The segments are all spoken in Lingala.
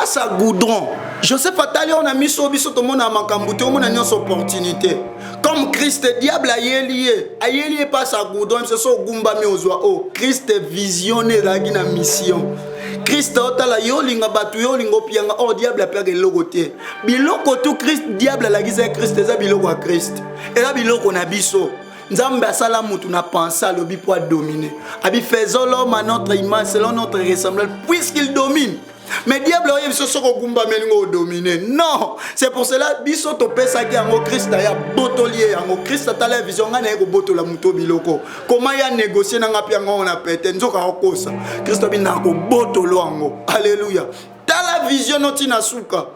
passe à goudron. Joseph Atali, on a mis sur biso tout le monde à Makambouté, on a une opportunité. Comme Christ, diable a lié passe à goudron, c'est ça Gumba Meozwa. Oh, Christ visionné la mission. Christ otala yo linga batu yo lingo pianga oh diable a perdu logoté. Biloko tout Christ diable la gisa Christ eza biloko a Christ. Et là biloko na biso. Nzambe asala mutu na penser le bi pour dominer. Abi faisons l'homme à notre image selon notre ressemblance puisqu'il domine. Mais diable oye biso soko gumba melingo dominer. Non, c'est pour cela biso to pesa ki yango Christ ya botolier yango Christ atala vision ngana eko botola muto biloko. Comment ya négocier na ngapi yango on a pété nzoka okosa. Christ bi na ko botolo yango. Alléluia. Tala vision noti na suka.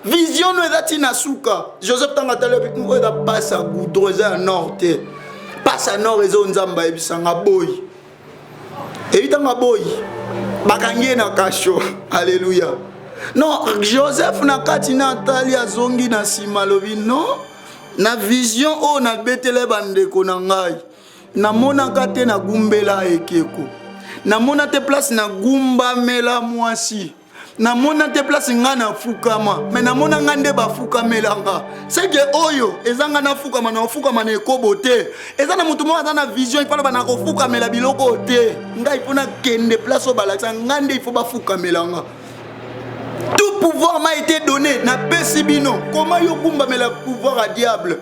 Vision no ezati na suka. Joseph tanga tala bi ko da passe à goudron za norte. Passe à nord ezo nzamba ebisanga boy. Ebitanga boy. Bakangie na kasho. Alléluia. Non, Joseph na kati na tali azongi na simalobi non. Na vision o na betele bandeko na ngai. Na mona kate na gumbela ekeko. Na mona te place na gumba mela mwasi. Na mona te place nga na fukama. Mais na mona ngande ba fukama nga. C'est que oyo ezanga na fukama na fukama na ekobote. Ezana mutu mo azana vision il faut ba na ko fukama la biloko te. Nga il faut na kende place au balaksa ngande il faut ba fukama nga. Tout pouvoir m'a été donné na pesibino. Comment yo kumba me la pouvoir à diable?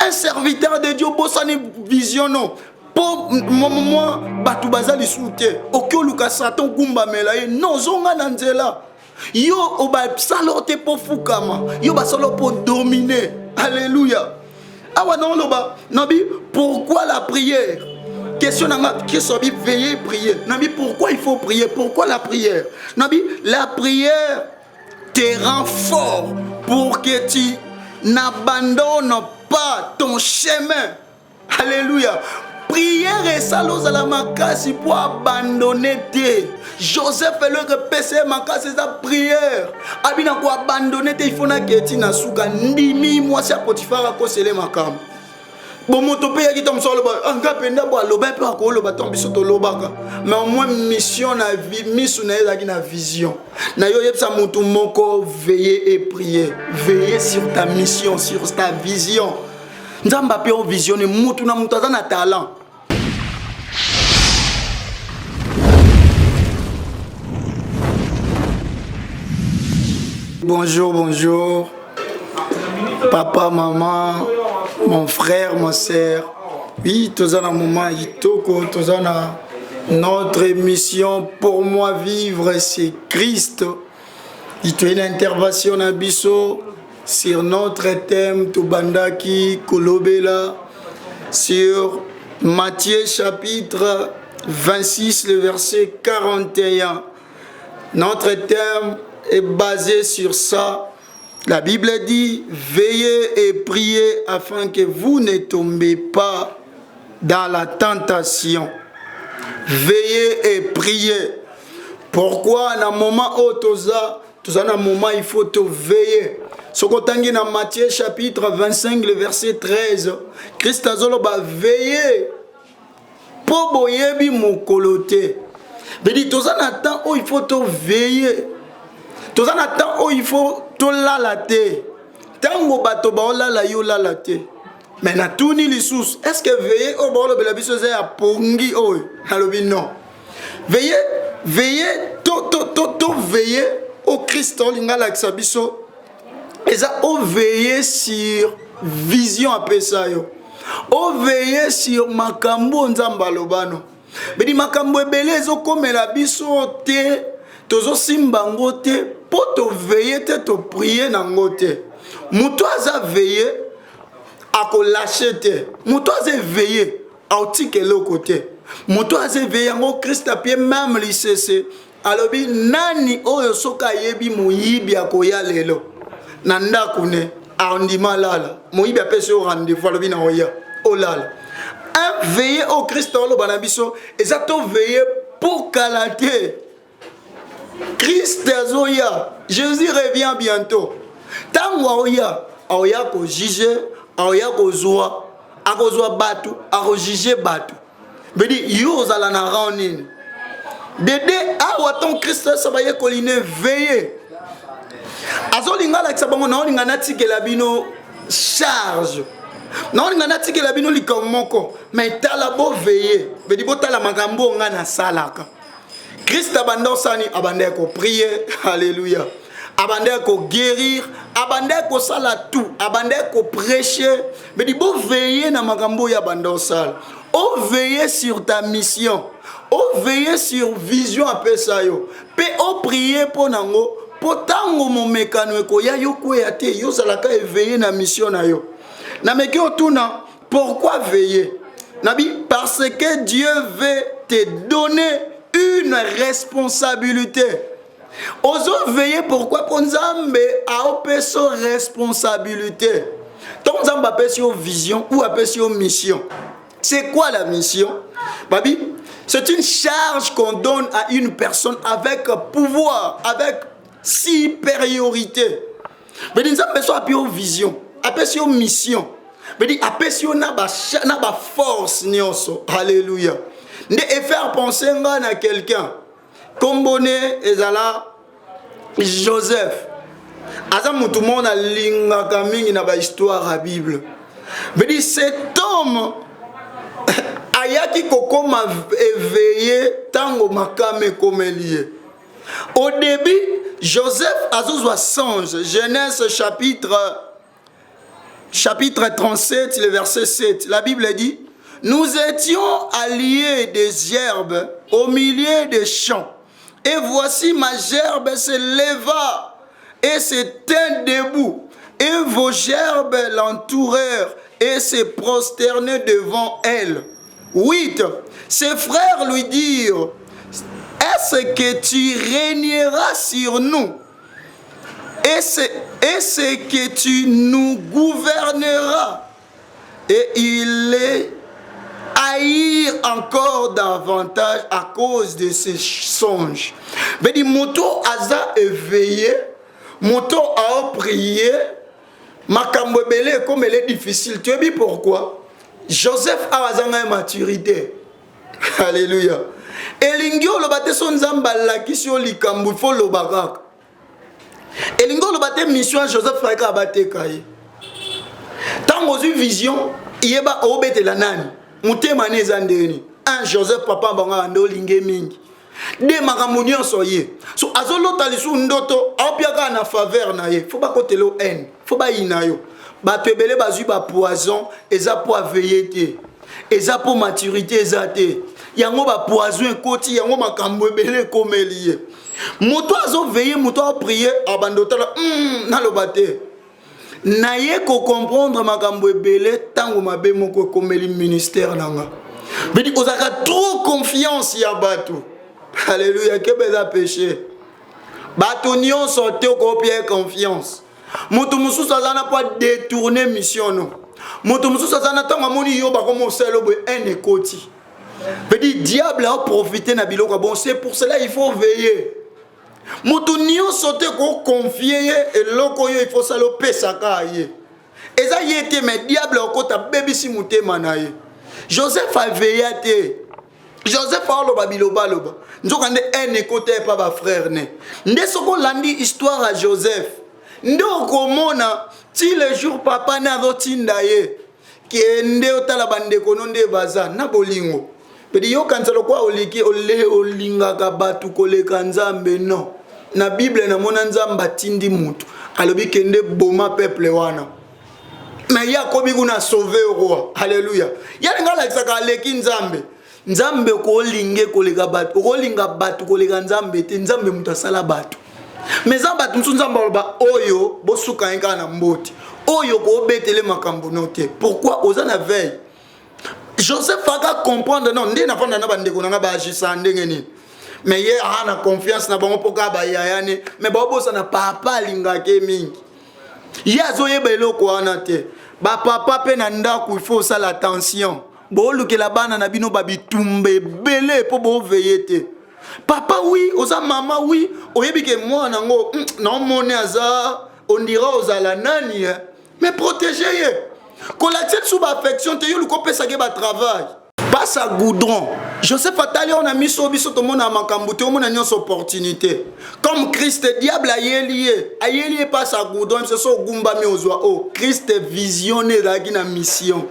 Un serviteur de Dieu bossani vision non. Pour moi, batu bazali soute. Okyo luka satan gumba melaye. Non, zonga nanzela. Yo oba salote pour fukama. Yo ba salo pour dominer. Alléluia. Awa non loba. Nabi, pourquoi la prière? Question nanga qui sobi veiller prier. Nabi, pourquoi il faut prier? Pourquoi la prière? Nabi, la prière te rend fort pour que tu n'abandonnes pas ton chemin. Alléluia. Prière et salos à la makasi pour abandonner te. Joseph est le repêché makasi sa prière. Abina pour abandonner te il faut na keti na suka ndimi moi c'est Potifar a kosele makam. Bon moto pe ya kitom solo ba anga penda bo loba pe ko loba tombi soto lobaka. Mais au moins mission na vie misu na ezaki na vision. Na yo yebsa moto moko veiller et prier. Veiller sur ta mission, sur ta vision. Nzamba pe o visionner mutu na mutu azana talent. Bonjour, bonjour. Papa, maman, mon frère, ma soeur. Oui, tous en un moment, tous en notre mission pour moi vivre, c'est Christ. Il y a une intervention à Bisso sur notre thème Tubandaki Kolobela sur Matthieu chapitre 26, le verset 41. Notre thème est basé sur ça. La Bible dit, veillez et priez afin que vous ne tombez pas dans la tentation. Veillez et priez. Pourquoi dans un moment où dans un moment il faut te veiller. Ce qu'on tangi dans Matthieu chapitre 25, le verset 13. Christ a dit, veillez pour boyebi mokolote. Il dit, dans un temps où il faut te veiller. Dans un temps où il faut te lalater. Tango bato ba olala yo lalate. Mais na tourni les sous. Est-ce que veiller au bord de la biso c'est à pongi oh halobi non. Veillez to veiller au Christ lingala biso. Et ça au veiller sur vision à pesayo. Au veiller sur makambo nzamba lobano. Mais di makambo ebele zo komela biso te tozo simbango te pour te veiller te to prier nango te. Muto aza veiller a ko lâcher te. Muto aza veiller a otike le côté. Muto aza veiller ngo Christ a pied même lisese. Alobi nani oyo soka yebi muyibi akoya lelo. Nanda kune a ondima lala. Muyibi apese o rendez-vous alobi na oya. Olala. Un veiller au Christ lo banabiso exacto veiller pour calater. Christ azoya, Jésus revient bientôt. Tango aoya ko juger, aoya ko zoa, akozwa batu, ako juger batu. Bedi yo zala na raonin. Dede awa ton Christ sabaye koline veiller. azolinga la kisabango na olinga natikela bino charge na olinga natikela bino likamoko mais tala bo veiller bedi botala makambo nga na salaka Christ abanda osani abanda ko prier alléluia abanda ko guérir abanda ko sala tout abanda ko prêcher bedi bo veiller na makambo ya banda osala o veiller sur ta mission o veiller sur vision apesa yo pe o prier pour nango potango mo mekano ko ya yo ko ya te yo sala ka veiller na mission na yo na meki otuna pourquoi veiller nabi parce que Dieu veut te donner une responsabilité ozo veiller pourquoi pour nzambe a opeso responsabilité ton nzambe apesi yo vision ou apesi yo mission. C'est quoi la mission? Babi, c'est une charge qu'on donne à une personne avec pouvoir, avec supériorité. Mais nous avons une vision, une mission. Mais nous avons une force. Alléluia. Et faire penser à quelqu'un. Comme bonnet et là, Joseph. Azam tout le monde a linga kaming na ba histoire à Bible. Mais cet homme ayaki kokoma éveillé tango makame komelie. Au début, Joseph azozwa songe. Genèse chapitre 37, le verset 7. La Bible dit: nous étions alliés des herbes au milieu des champs. Et voici ma gerbe se leva et se tint debout. Et vos gerbes l'entourèrent et se prosternaient devant elle. 8. Ses frères lui dirent: est-ce que tu régneras sur nous? Est-ce que tu nous gouverneras? Et il les haïr encore davantage à cause de ces songes. Mais dit moto aza éveillé, moto a prié, makambo belé comme elle est difficile. Tu sais pourquoi? Joseph a une maturité. Alléluia. Elingio lo bate son nzamba la kisio likambu fo lo bakaka. Elingio lo bate mission Joseph Fraka abate kai. Tango une vision, yeba obete la nani. Mutema neza ndeni. Un Joseph papa banga ndo linge mingi. De makambo nyonso ye. So azolota lisu ndoto apiaka na faveur na ye. Faut ba kotelo haine. Faut ba ina yo. Bato ebele bazui ba poison eza po veiller te. Eza po maturité eza te. Yango ba poison koti yango makambo ebele komelie. Moto azo veiller, moto a prier abandota na lo bate. Naye ko comprendre makambo ebele tango mabe moko komeli ministère nanga. Bedi ozaka trop confiance ya bato. Alléluia, kebeza péché. Bato nyonso te ko pie confiance. Moto mususu azana pas détourner mission no. Moto mususu azana tanga moni yo ba komo selo bo en ekoti. Bedi diable a profité na biloko bon, c'est pour cela il faut veiller. Moto nyonso te ko confier et loko yo il faut salo pesaka ye. Eza yete mais diable okota bebisi mutema na ye. Joseph a veillé te. Joseph a loba biloba loba. Nzoka nde en ekote pa ba frère ne. Nde soko landi histoire à Joseph. Nde okomona ti le jour papa na rotinda ye. Ke nde otala bande kono nde baza na bolingo. Pedi yo kansalo kwa oliki ole olinga ka batu koleka nzambe non. Na Bible na mona nzamba tindi mutu. Alobi kende boma peuple wana. Mais ya kobi kuna sauver roi. Alléluia. Ya ngala kisaka leki nzambe. Nzambe ko linge koleka batu. Ko linga batu koleka nzambe te nzambe mutu asala batu. Mais nzamba tunsu nzamba ba oyo bosuka enka na mboti. Oyo ko betele makambo note. Pourquoi ozana veille? Joseph a comprendre non ndé na fanda na bande ko nga ba agisa ndenge ni. Mais hier a confiance na bango poka ba yayane mais ba bosa na papa linga ke mingi. Yazo yebelo ko anate. Ba papa pe na ndako il faut ça l'attention. Bo luke la bana na bino ba bitumbe belé po bo veillete. Papa oui, oza maman oui, oyebi ke moi nango non mone aza on dira aux ala nani mais protéger. Quand la tête sous affection te yo luko pesa ke ba travail. Ba passe à goudron. Joseph Attali on a mis sur biso tout le monde à makambuté, on a une opportunité. Comme Christ diable a lié passe à goudron, c'est ça gumba mi ozwa. Oh, Christ visionné la gina mission.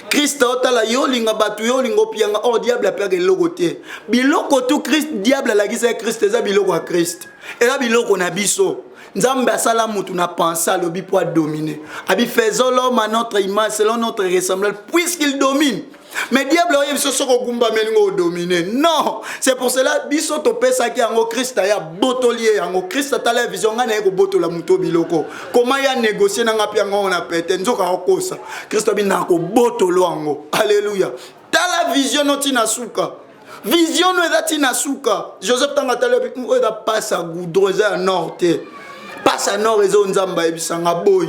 Christ otala yo linga batu yo lingo pianga oh diable a perdu logoté. Biloko tout Christ diable la gisa Christ za biloko a Christ. Et là biloko na biso. Nzambe asala mutu na penser le bi pour dominer. Abi faisons l'homme à notre image selon notre ressemblance puisqu'il domine. Mais diable oye biso soko gumba melingo dominer. Non, c'est pour cela biso to pesa ki yango Christ ya botolier yango Christ atala vision ngana ko botola muto biloko. Comment ya négocier na ngapi yango on a pété nzoka okosa. Christ bi na ko botolo yango. Alléluia. Tala vision noti na suka. Vision no ezati na suka. Joseph tanga tala bi o da passe à goudron za norte. Passe à nord ezo nzamba ebisanga boy.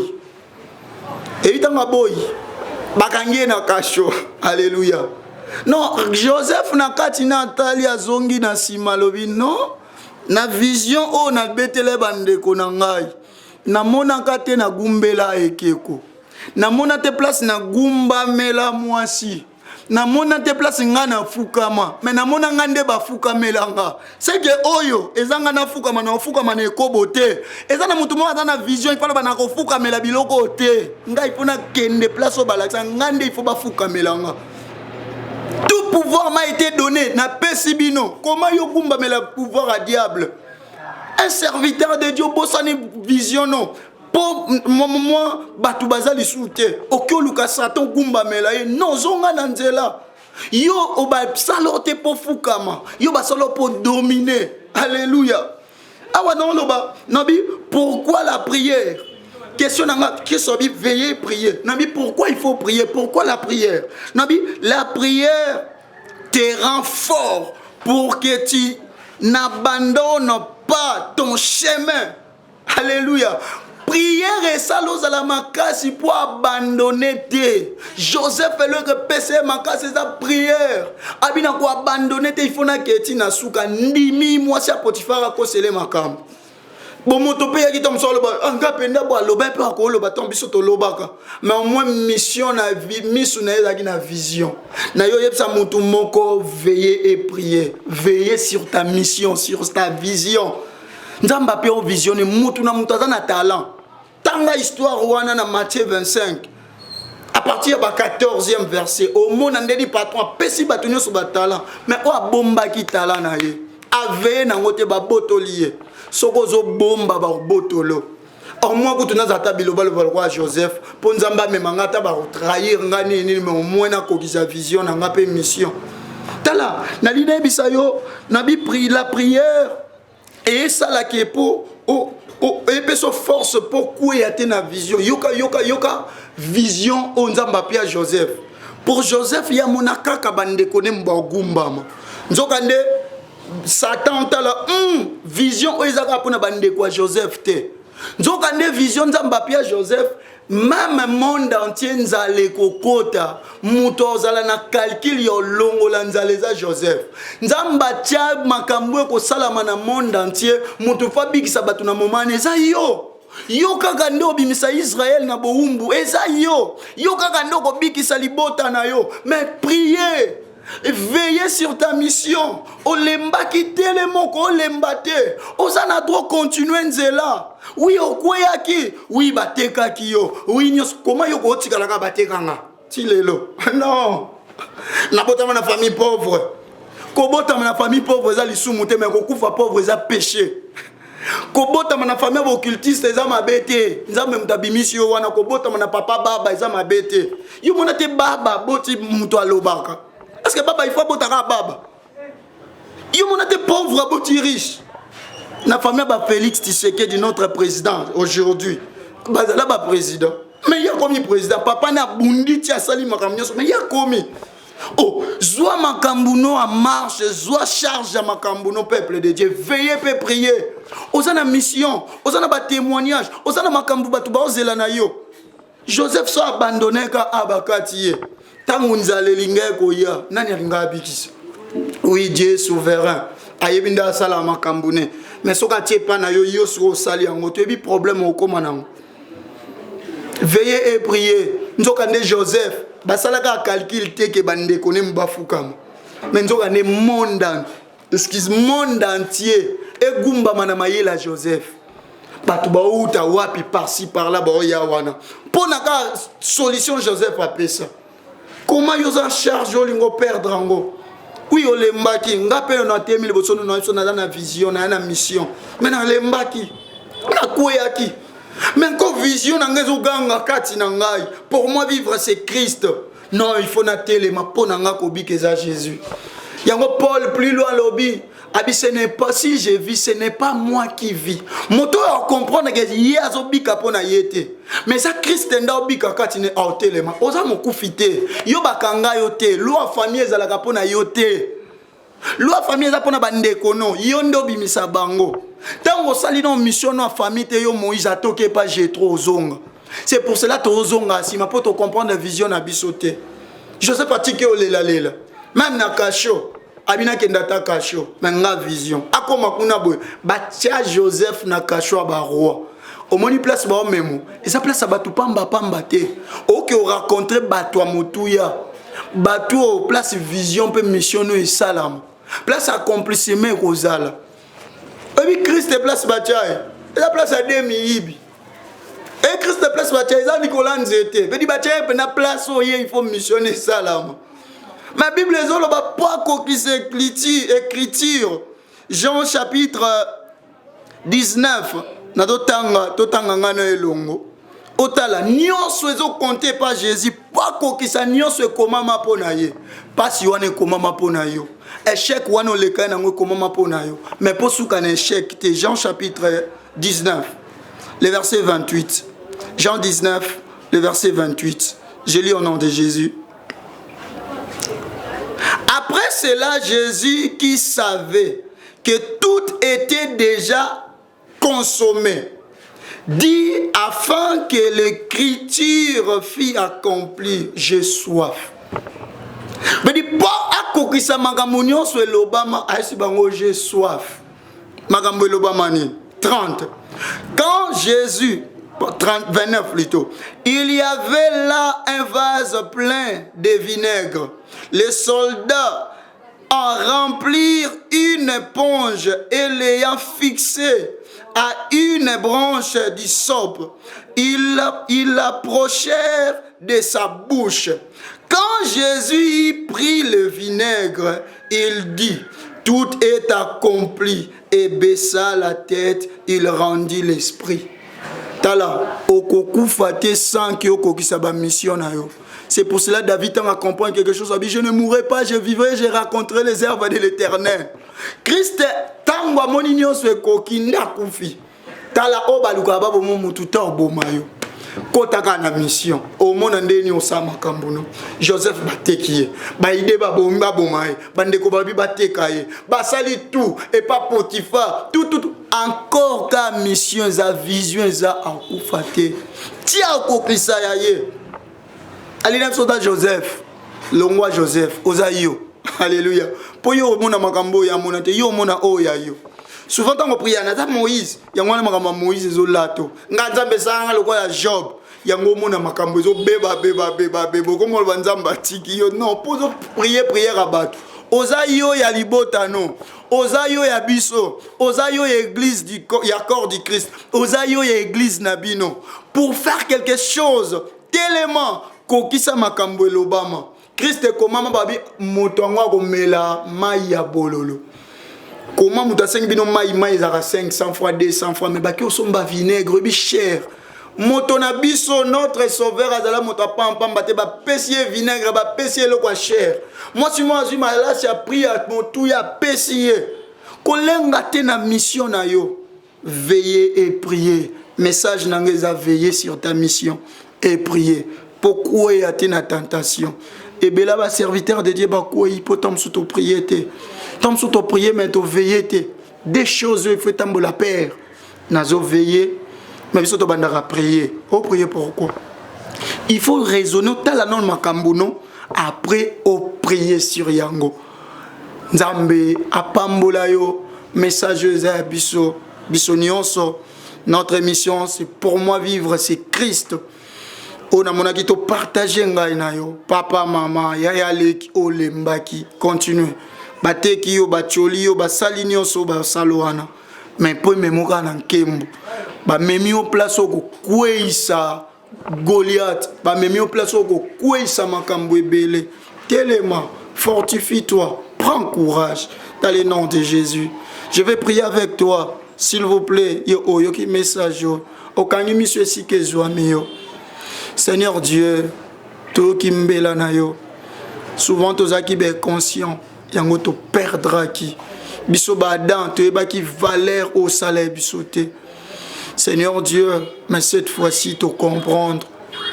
Ebitanga boy. Bakangie na kasho. Alléluia. Non, Joseph na kati na tali azongi na simalobi non. Na vision o na betele bandeko na ngai. Na mona kate na gumbela ekeko. Na mona te place na gumba mela mwasi. Na mona te place nga na fukama. Mais na mona ngande ba fukamela nga. C'est que oyo ezanga na fukama na fukama na ekobote. Ezana mutu mo na vision il faut ba na ko fukamela biloko te. Nga il faut na kende place o balakisa ngande il faut ba fukamela nga. Tout pouvoir m'a été donné na pesibino. Comment yo gumba mela pouvoir à diable? Un serviteur de Dieu bosani vision non. Moi, batu bazali soute. Okyo luka satan gumba mela non zonga nanzela. Yo oba salote po fukama. Yo ba salo po dominer. Alléluia. Awa non loba. Nabi pourquoi la prière? Question nanga qui sobi veiller prier. Nabi pourquoi il faut prier? Pourquoi la prière? Nabi la prière te rend fort pour que tu n'abandonnes pas ton chemin. Alléluia. Prière et salos à la makasi pour abandonner te. Joseph est le repêché makasi sa prière. Abina ko abandonner te il faut na keti na suka ndimi moi si Potifar ko sele makam. Bon moto pe yaki tom solo ba anga penda bo loba pe ko loba tom biso to lobaka. Mais au moins mission na vie misu na ezaki na vision. Na yo yebsa moto moko veiller et prier. Veiller sur ta mission, sur ta vision. Nzamba pe o visionner mutu na mutu na talent. Tanga histoire wana na Matthieu 25. À partir du 14e verset, au monde ndeli patron pesi batunyo so batala, mais o bomba ki talent na ye. Ave na ngote ba botolier. Soko zo bomba ba botolo. Or moi ko tuna zata biloba le roi Joseph, po nzamba me mangata ba trahir ngani ni mais au moins na kokisa vision na ngape mission. Tala na lina bisayo na bi pri la prière et ça la qui est pour et puis so force pourquoi y a na vision yoka vision on nzamba pia Joseph. Pour Joseph il y a monaka ka bande koné mbagumbama nzokande Satan tala vision ezaka pona bande kwa Joseph te nzokande vision nzamba pia Joseph. Même monde entier nzale kokota muto zala na calcul yo longo la nzaleza Joseph nzamba tia makambo ko salama na monde entier muto fabikisa batu na momane eza yo kaka ndo bimisa Israël na boumbu eza yo kaka ndo ko bikisa libota na yo. Mais priez, veillez sur ta mission. Olemba kitele moko olemba te ozana droit continuer nzela. Oui, okweyaki, oui, bateka kiyo. Oui, nyos, comment yo ko tika la bateka nga? Tilelo. Non. Nabota na famille pauvre. Kobota na famille pauvre za lisumu te mais kokufa pauvre za péché. Kobota na famille occultiste za mabete. Nzambe mutabimisi yo wana kobota na papa baba za mabete. Yo mona te baba boti muto alobaka. Est-ce que baba il faut botaka baba? Yo mona te pauvre boti riche. La famille de Félix Tshisekedi, notre président aujourd'hui. Bazala ba président. Mais il y a combien de présidents? Papa na bundi tia sali makamnyo, mais il y a combien? Oh, zoa makambuno en marche, zoa charge à makambuno peuple de Dieu. Veillez pe prier. Osana mission, osana ba témoignage, osana makambu batu ba ozela na yo. Joseph so abandonné ka abakati. Tangu nzale linga ko ya, nani alinga abikisa? Oui, Dieu est souverain. Ayebinda sala makambune. Mais ce qui pas na yo sur sali en tu problème au commandant. Veillez et priez. Nzokande Joseph basalaka calcul te ke bande kone mbafukama mais nzoka ne monde entier et gumba mana mayela Joseph batu bauta wapi par-ci par-là baoya wana pona ka solution Joseph apesa comment yoza charge olingo perdre ango oui olembaki ngape na temi liboso na vision na mission mais na lembaki na koyaki mais ko vision na ngezo ganga kati na ngai pour moi vivre c'est Christ non il faut na telema pona nga ko bikeza Jésus yango Paul plus loin lobby abi ce n'est pas si je vis ce n'est pas moi qui vis moto a comprendre que yezo bika pona yete mais ça Christ nda obika kati ne autelema oza mokufite yo bakanga yote loi famille ezalaka pona yote loi famille eza pona bandeko no yo ndo bimisa bango tango sali no mission no famille te yo Moïse atoke pas j'ai trop ozonga c'est pour cela to ozonga sima pour te comprendre la vision na bisote je sais pas tike olela lela même na kasho abina kendata kasho menga vision akoma kuna boy batia Joseph na kasho ba roi au moni place ba memo et ça place ba pamba pamba te OK o rencontrer bato motuya bato au place vision pe mission no et salam place accomplissement kozala et Christ place batia et la place à demi yibi et Christ place batia ça Nicolas Nzete veut dire batia pe na place o il faut missionner salam. Ma Bible est là, pas coquille écriture. Jean chapitre 19. Na totanga ngana elongo. Otala nyonso ezo compter pas Jésus pas coquille ça nyonso komama pona ye. Pas si wana komama pona yo. Échec wana le ka na ngo komama pona yo. Mais pour souka na échec te Jean chapitre 19. Le verset 28. Jean 19, le verset 28. Je lis au nom de Jésus. Après cela, Jésus qui savait que tout était déjà consommé, dit afin que l'écriture fût accomplie, j'ai soif. Mais dit pas à kokisa magamunyo sur l'Obama, j'ai soif. Magambo l'Obama ni 30. Quand Jésus 29 plutôt. Il y avait là un vase plein de vinaigre. Les soldats en remplirent une éponge et l'ayant fixée à une branche d'hysope, ils l'approchèrent de sa bouche. Quand Jésus y prit le vinaigre, il dit, tout est accompli, et baissa la tête, il rendit l'esprit. Tala, okoku fate sans que okoki sa ba mission na yo. C'est pour cela David a compris quelque chose. Je ne mourrai pas, je vivrai, je raconterai les œuvres de l'Éternel. Christ tango moninyo se koki na kufi. Tala obaluka babo mutu torbo mayo. Kotaka na mission. Au monde ndeni osama kambuno. Joseph batekiye. Ba ide ba bomba bomaye. Bandeko babi batekaye. Ba sali tout et pas Potiphar. Tout. Encore ka mission za vision za akufate. Tia okopisa yaye. Alina soda Joseph. Longwa Joseph ozayo. Alléluia. Po yo mona makambo ya mona te yo mona o ya yo. Souvent quand on prie na Moïse, yango na makambo Moïse ezolato. Nganzambe sanga lokwa ya Job. Yango mona makambo ezo beba komo banzamba tiki yo non pozo prière abato. Ozayo ya libota non. Ozayo ya biso. Ozayo ya église ya corps du Christ. Ozayo ya église nabino pour faire quelque chose tellement kokisa makambo elobama. Christ komama babi motongwa komela mai ya bololo. Comment muta 5 bino mai zara 500 fois 200 fois mais baki osomba vinaigre bi cher. Moto na biso notre sauveur azala moto pamba te ba pesier vinaigre ba pesier le quoi cher. Moi si moi azui malasi a pris à motu ya pesier. Kolenga te na mission na yo. Veillez et priez. Message nangeza veiller sur ta mission et prier. Pourquoi y a-t-il une tentation? Et bien là, serviteur de Dieu, il faut tomber sous ton prière. Tombe sous ton prière, mais tu veiller. Des choses, il faut tomber la paix. Nazo veiller, mais il faut prier. Oh, prier pourquoi? Il faut raisonner, tel anon makambuno, après, oh, prier sur Yango. Nzambe, apambola yo, messageuse à biso nyonso. Notre mission, c'est pour moi vivre, c'est Christ. o na monaki to partager ngai na yo papa mama yaya leki olembaki continue bateki yo batioli yo basali nyonso basalo wana mais po memoka na nkembo bamemi yo place okokweisa Goliath bamemi yo place okokweisa makambo ebele telema fortifie-toi prends courage dans le nom de Jésus. Je vais prier avec toi s'il vous plaît yo yoki message yo okangi miso esike zwami yo. Seigneur Dieu, tout qui mbela na yo. Souvent tozaki be conscient, yango to perdra qui. Biso badan to eba ki valeur au salaire bisoté. Seigneur Dieu, mais cette fois-ci te comprendre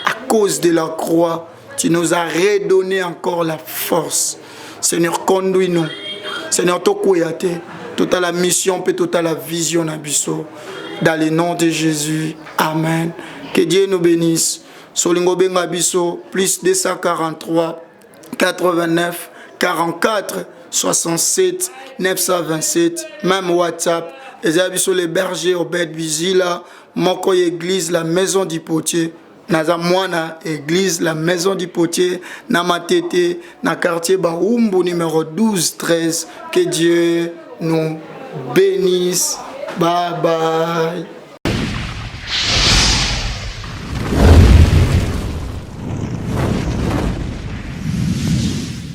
à cause de la croix, tu nous as redonné encore la force. Seigneur, conduis-nous. Seigneur, to koyate, toute la mission peut toute la vision na biso. Dans le nom de Jésus. Amen. Que Dieu nous bénisse. Solingo benga biso plus 243 89 44 67 927 même WhatsApp et abiso les bergers au bête visila moko église la maison du potier naza mwana église la maison du potier na matete na quartier Baumbu numéro 12 13. Que Dieu nous bénisse. Bye bye.